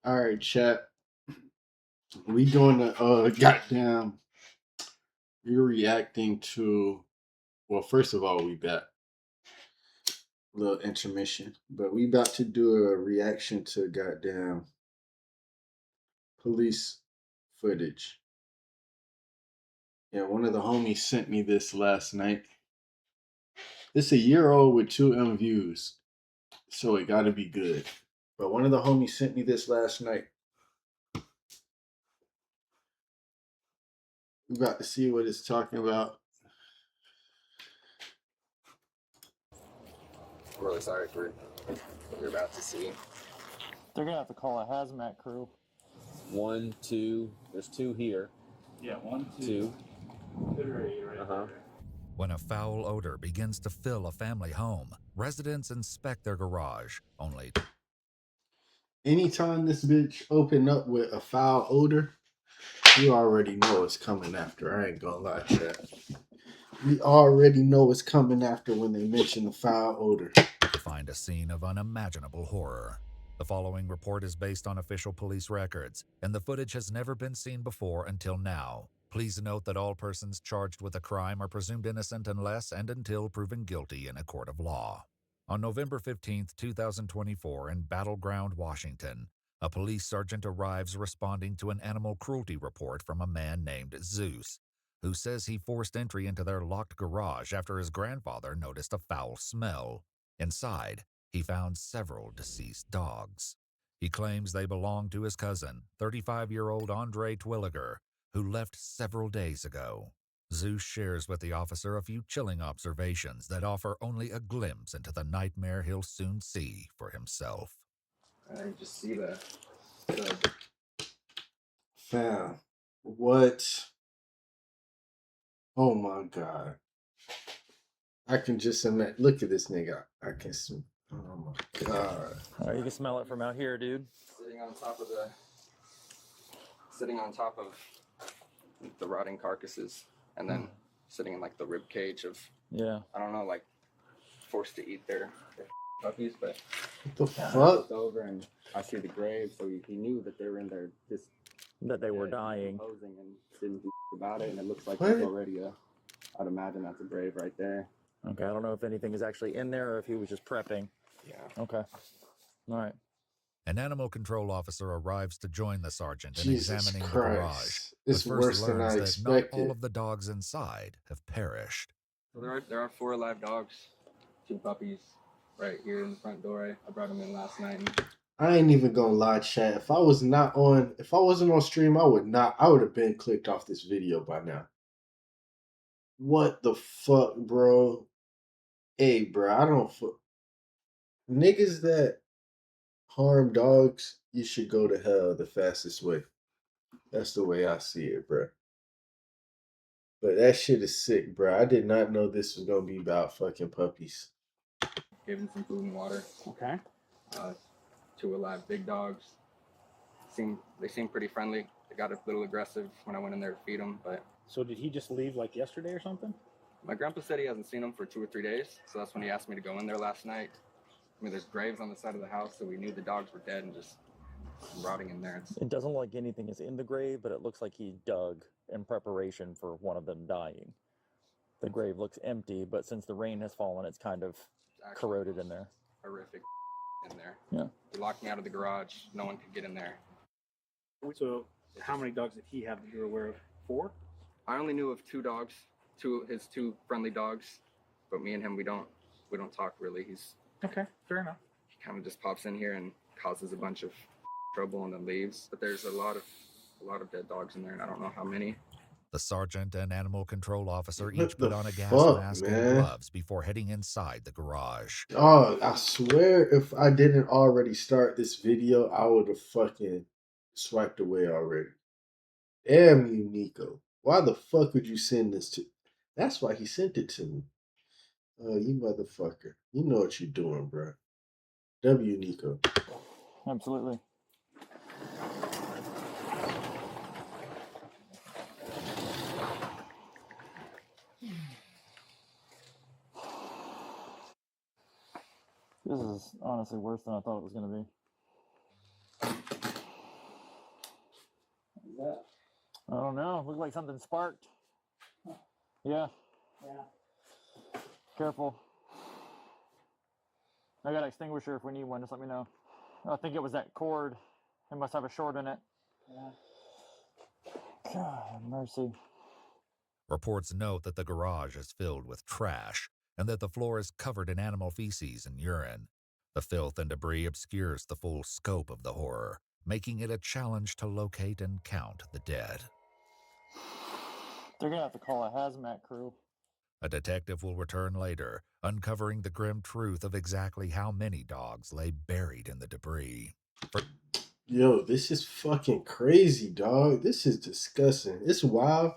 All right, chat. We doing the goddamn. You're reacting to. Well, first of all, we back. Little intermission, but we about to do a reaction to goddamn police footage. Yeah, one of the homies sent me this last night. It's a year old with 2 M views, so it got to be good. But one of the homies sent me this last night. We about to see what it's talking about. I'm really sorry for what you're about to see. They're gonna have to call a hazmat crew. 1, 2. There's 2 here. Yeah, 1, 2. Uh-huh. When a foul odor begins to fill a family home, residents inspect their garage, only Anytime this bitch open up with a foul odor, you already know it's coming after. I ain't gonna lie, chat. We already know it's coming after when they mention the foul odor. to find a scene of unimaginable horror. The following report is based on official police records, and the footage has never been seen before until now. Please note that all persons charged with a crime are presumed innocent unless and until proven guilty in a court of law. On November 15, 2024, in Battleground, Washington, a police sergeant arrives responding to an animal cruelty report from a man named Zeus, who says he forced entry into their locked garage after his grandfather noticed a foul smell. Inside, he found several deceased dogs. He claims they belong to his cousin, 35-year-old Andre Twilliger, who left several days ago. Zeus shares with the officer a few chilling observations that offer only a glimpse into the nightmare he'll soon see for himself. I just see that. Fam, what? Oh my god. I can just imagine. Look at this nigga. I can see. Oh my god. Oh, you can smell it from out here, dude. Sitting on top of the rotting carcasses, and then sitting in like the rib cage of, Yeah. I don't know, like forced to eat their puppies, but What the I fuck? looked over and I see the grave, so he knew that they were in there just That they were dying. decomposing and didn't do about it, and it looks like What? there's already I'd imagine that's a grave right there. Okay, I don't know if anything is actually in there or if he was just prepping. Yeah. Okay. All right. An animal control officer arrives to join the sergeant in Jesus examining the Christ. garage, It's but first worse than I learns that not all expected. of the dogs inside have perished. So there are 4 live dogs, 2 puppies right here in the front door. I brought them in last night. I ain't even gonna lie, chat. If I wasn't on stream, I would have been clicked off this video by now. What the fuck, bro? Hey, bro, I don't niggas that harm dogs, you should go to hell the fastest way. That's the way I see it, bro. But that shit is sick, bro. I did not know this was gonna be about fucking puppies. Gave them some food and water. Okay. 2 alive big dogs. They seem pretty friendly. They got a little aggressive when I went in there to feed them, but. So did he just leave like yesterday or something? My grandpa said he hasn't seen them for 2 or 3 days, so that's when he asked me to go in there last night. I mean, there's graves on the side of the house, so we knew the dogs were dead and just rotting in there. It doesn't look like anything is in the grave, but it looks like he dug in preparation for one of them dying. The grave looks empty, but since the rain has fallen, it's kind of corroded in there. Horrific in there. Yeah. He locked me out of the garage. No one could get in there. So how many dogs did he have that you're aware of? 4? I only knew of 2 dogs, his 2 friendly dogs, but me and him, we don't talk really. He's Okay, fair enough. He kind of just pops in here and causes a bunch of trouble and then leaves. But there's a lot of dead dogs in there, and I don't know how many. The sergeant and animal control officer What each put the on a gas fuck, mask man? and gloves before heading inside the garage. Oh, I swear if I didn't already start this video, I would have fucking swiped away already. Damn you, Nico. Why the fuck would you send this to? That's why he sent it to me. Oh, you motherfucker. You know what you're doing, bro. W, Nico. Absolutely. This is honestly worse than I thought it was going to be. What's that? I don't know. Looked like something sparked. Yeah. Yeah. Careful. I got an extinguisher if we need one. Just let me know. I think it was that cord. It must have a short in it. Yeah. God have mercy. Reports note that the garage is filled with trash and that the floor is covered in animal feces and urine. The filth and debris obscures the full scope of the horror, making it a challenge to locate and count the dead. They're going to have to call a hazmat crew. A detective will return later, uncovering the grim truth of exactly how many dogs lay buried in the debris. Yo, this is fucking crazy, dog. This is disgusting. It's wild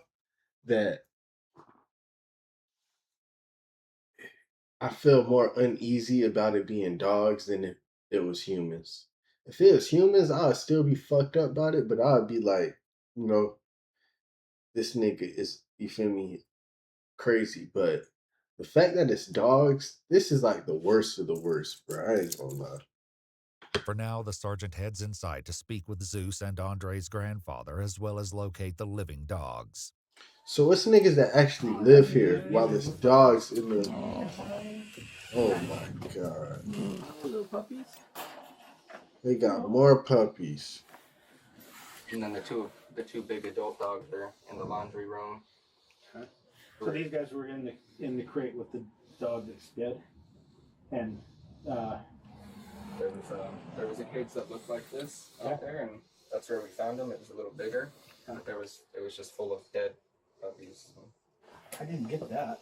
that I feel more uneasy about it being dogs than if it was humans. If it was humans, I would still be fucked up about it, but I would be like, you know, this nigga is, you feel me, crazy. But the fact that it's dogs, this is like the worst of the worst, bro. I ain't gonna lie. For now, the sergeant heads inside to speak with Zeus and Andre's grandfather, as well as locate the living dogs. So it's niggas that actually live here while there's dogs in the. Oh my god. Little puppies. They got more puppies. And then the two big adult dogs are in the laundry room. Huh? So these guys were in the crate with the dog that's dead, and there was a cage that looked like this out there, and that's where we found them. It was a little bigger, but it was just full of dead puppies. I didn't get that.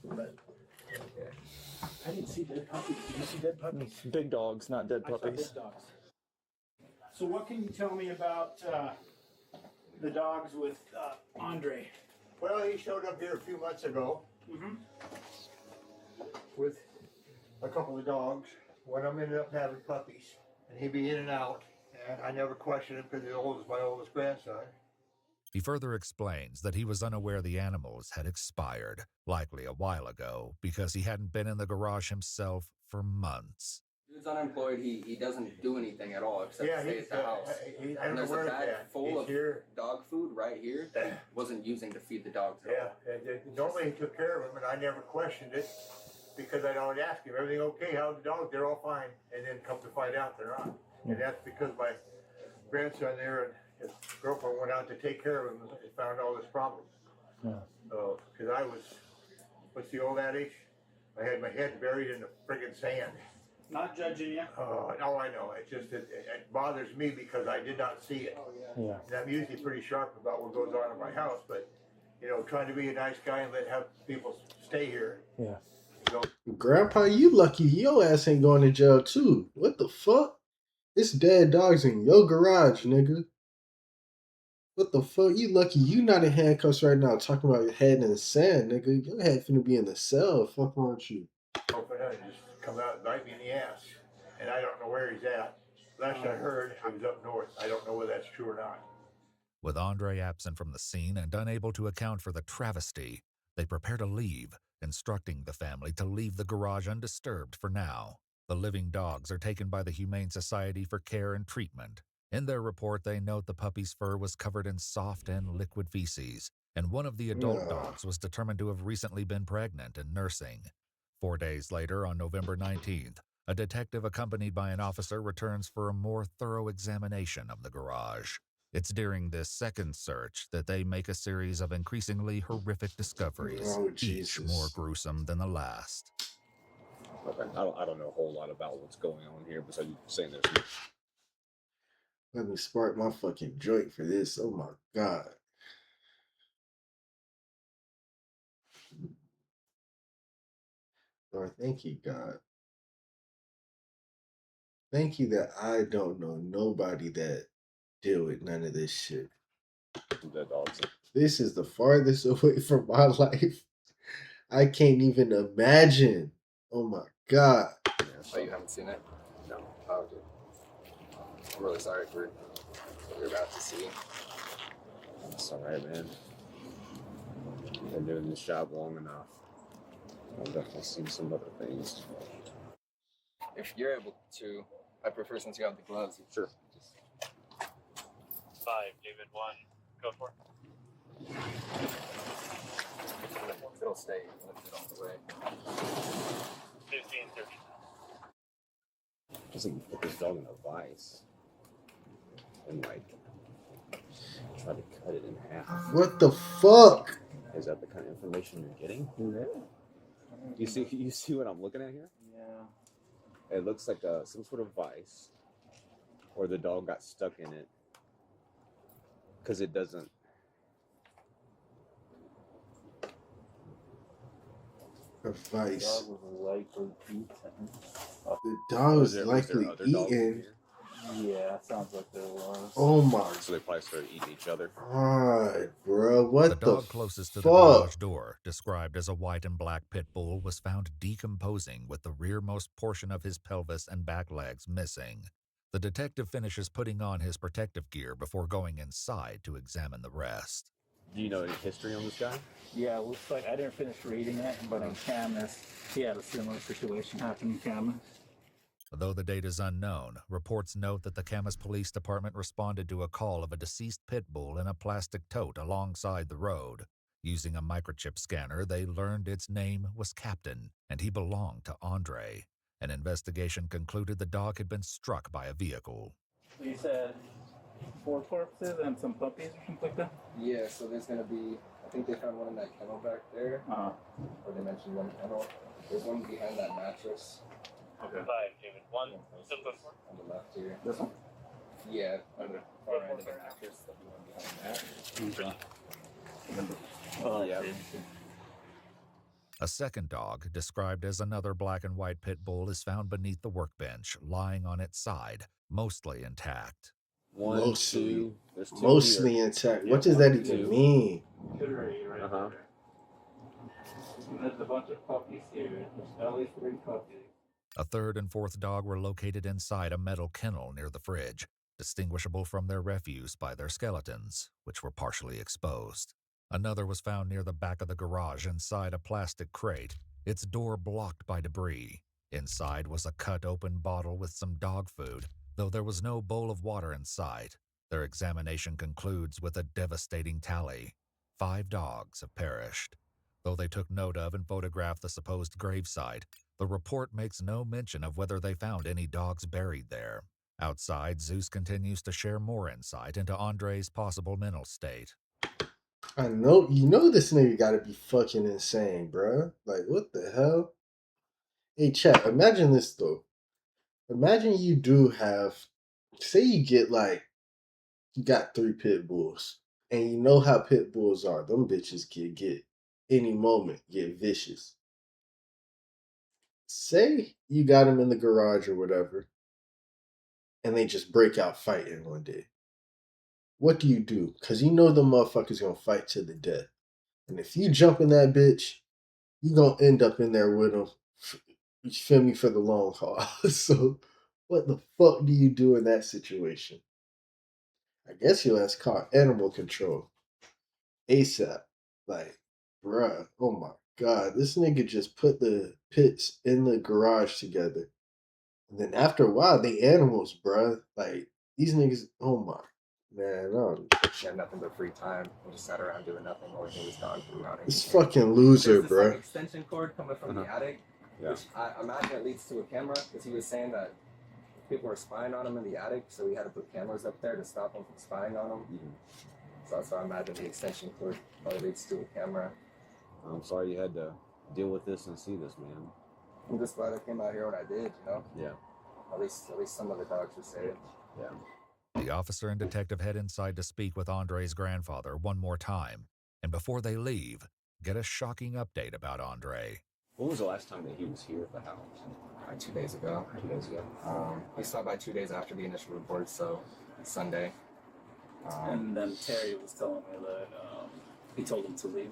But I didn't see dead puppies. Did you see dead puppies? Big dogs, not dead I saw puppies. big dogs. So what can you tell me about the dogs with Andre? Well, he showed up here a few months ago Mm-hmm. with a couple of dogs. One of them ended up having puppies, and he'd be in and out. And I never questioned him because he was my oldest grandson. He further explains that he was unaware the animals had expired, likely a while ago, because he hadn't been in the garage himself for months. Dude's unemployed. He doesn't do anything at all except stay at the house. I'm And there's a aware of bag that. full He's of here. dog food right here that he wasn't using to feed the dogs at Yeah, all. normally he took care of them, and I never questioned it because I'd always ask him, everything okay? How's the dogs? They're all fine. And then come to find out they're not. And that's because my grandson there and his girlfriend went out to take care of him and found all this problem. Yeah. Because I was, what's the old adage? I had my head buried in the friggin' sand. Not judging you. No, I know. It just it bothers me because I did not see it. Yeah. And I'm usually pretty sharp about what goes on in my house, but you know, trying to be a nice guy and have people stay here. Yeah. So, Grandpa, you lucky your ass ain't going to jail too. What the fuck? It's dead dogs in your garage, nigga. What the fuck? You lucky you not in handcuffs right now talking about your head in the sand, nigga. Your head finna be in the cell. Fuck wrong with you? open it and just come out and bite me in the ass. And I don't know where he's at. Last I heard, he was up north. I don't know whether that's true or not. With Andre absent from the scene and unable to account for the travesty, they prepare to leave, instructing the family to leave the garage undisturbed for now. The living dogs are taken by the Humane Society for care and treatment. In their report, they note the puppy's fur was covered in soft and liquid feces, and one of the adult dogs was determined to have recently been pregnant and nursing. 4 days later, on November 19th, a detective accompanied by an officer returns for a more thorough examination of the garage. It's during this second search that they make a series of increasingly horrific discoveries, Oh, each Jesus. more gruesome than the last. Okay, I don't know a whole lot about what's going on here, besides you saying there's some Let me spark my fucking joint for this. Oh my god. Lord, thank you, God. Thank you that I don't know nobody that deal with none of this shit. dead dogs. This is the farthest away from my life. I can't even imagine. Oh my god. Oh, you haven't seen it? No. Oh, dude. I'm really sorry for what you're about to see. It's alright, man. I've been doing this job long enough. I've definitely seen some other things. If you're able to, I prefer since you have the gloves. Sure. Just 5, David 1. Go for it. it'll stay lifted off the way. 15, 30. Just like you put this dog in a vice and like try to cut it in half. What the fuck? Is that the kind of information you're getting? You see what I'm looking at here? Yeah. It looks like some sort of vice, or the dog got stuck in it because it doesn't. A vice. Dog was likely eaten. The dog was Was there likely other dogs in eaten. here? Yeah, sounds like there was. Oh my So they probably started eating each other. god, bro. The What the dog closest to the garage fuck? door, described as a white and black pit bull, was found decomposing with the rearmost portion of his pelvis and back legs missing. The detective finishes putting on his protective gear before going inside to examine the rest. Do you know any history on this guy? Yeah, it looks like I didn't finish reading it, but in Camas, he had a similar situation happen in Camas. Though the date is unknown, reports note that the Camas Police Department responded to a call of a deceased pit bull in a plastic tote alongside the road. Using a microchip scanner, they learned its name was Captain, and he belonged to Andre. An investigation concluded the dog had been struck by a vehicle. You said 4 corpses and some puppies or something like that? Yeah, so there's gonna be, I think they found one in that kennel back there, or they mentioned one kennel. There's one behind that mattress. Okay. 5, David 1. On the left here. This one? Yeah, on the far end of the mattress, there'll be one behind that. Okay. Oh, Yeah. A second dog, described as another black and white pit bull, is found beneath the workbench, lying on its side, mostly intact. One, Mostly. two. There's 2 Mostly here. intact. Yeah, What does 1, that even 2. mean? Right Uh-huh. there. And there's a bunch of puppies here. There's at least 3 puppies. A third and fourth dog were located inside a metal kennel near the fridge, distinguishable from their refuse by their skeletons, which were partially exposed. Another was found near the back of the garage inside a plastic crate, its door blocked by debris. Inside was a cut-open bottle with some dog food, though there was no bowl of water in sight. Their examination concludes with a devastating tally. 5 dogs have perished. Though they took note of and photographed the supposed gravesite, the report makes no mention of whether they found any dogs buried there. Outside, Zeus continues to share more insight into Andre's possible mental state. I know, you know this nigga gotta be fucking insane, bruh. Like, what the hell? Hey, chat, imagine this, though. Imagine you do have, say you get, like, you got 3 pit bulls. And you know how pit bulls are. Them bitches can get, any moment, get vicious. Say you got them in the garage or whatever, and they just break out fighting one day. What do? Because you know the motherfuckers gonna fight to the death. And if you jump in that bitch, you gonna end up in there with them. You feel me, for the long haul. So, what the fuck do you do in that situation? I guess your ass caught animal control. ASAP. Like, bruh, oh my god. This nigga just put the pits in the garage together. And then after a while, they animals, bruh. Like, these niggas, oh my, man, She had nothing but free time. We just sat around doing nothing while he was gone through routing. this fucking loser, There's this like, bruh. extension cord coming from the attic, Yeah. which I imagine it leads to a camera, because he was saying that people were spying on him in the attic, so we had to put cameras up there to stop them from spying on him. So that's why I imagine the extension cord probably leads to a camera. I'm sorry you had to deal with this and see this, man. I'm just glad I came out here when I did, you know? Yeah. At least some of the dogs were saved. Yeah. The officer and detective head inside to speak with Andre's grandfather one more time, and before they leave, get a shocking update about Andre. When was the last time that he was here at the house? 2 days ago. 2 days ago. He stopped by 2 days after the initial report, so Sunday. And then Terry was telling me that he told him to leave.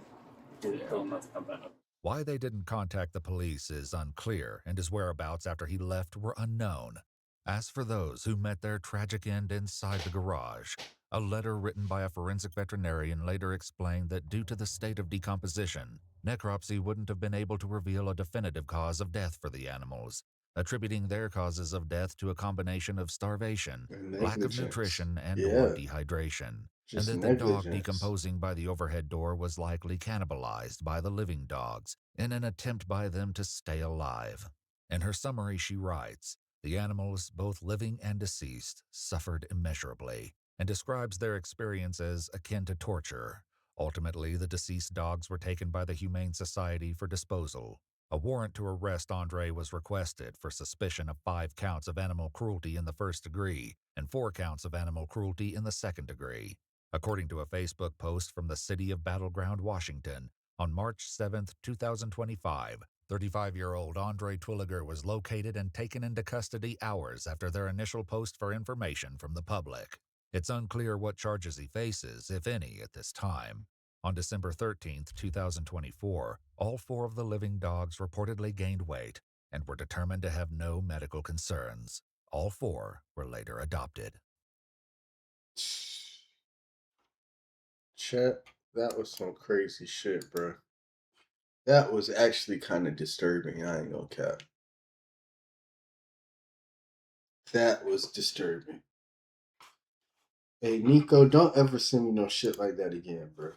He told him not to come back. Why they didn't contact the police is unclear, and his whereabouts after he left were unknown. As for those who met their tragic end inside the garage, a letter written by a forensic veterinarian later explained that due to the state of decomposition, necropsy wouldn't have been able to reveal a definitive cause of death for the animals, attributing their causes of death to a combination of starvation, And lack of negligence. nutrition, and or Yeah, dehydration, and just that the dog negligence. decomposing by the overhead door was likely cannibalized by the living dogs in an attempt by them to stay alive. In her summary, she writes, "The animals, both living and deceased, suffered immeasurably," and describes their experience as akin to torture. Ultimately, the deceased dogs were taken by the Humane Society for disposal. A warrant to arrest Andre was requested for suspicion of 5 counts of animal cruelty in the first degree and 4 counts of animal cruelty in the second degree. According to a Facebook post from the city of Battleground, Washington, on March 7, 2025, 35-year-old Andre Twilliger was located and taken into custody hours after their initial post for information from the public. It's unclear what charges he faces, if any, at this time. On December 13, 2024, all 4 of the living dogs reportedly gained weight and were determined to have no medical concerns. All 4 were later adopted. Chet, that was some crazy shit, bro. That was actually kind of disturbing. I ain't gonna cap. That was disturbing. Hey, Nico, don't ever send me no shit like that again, bro.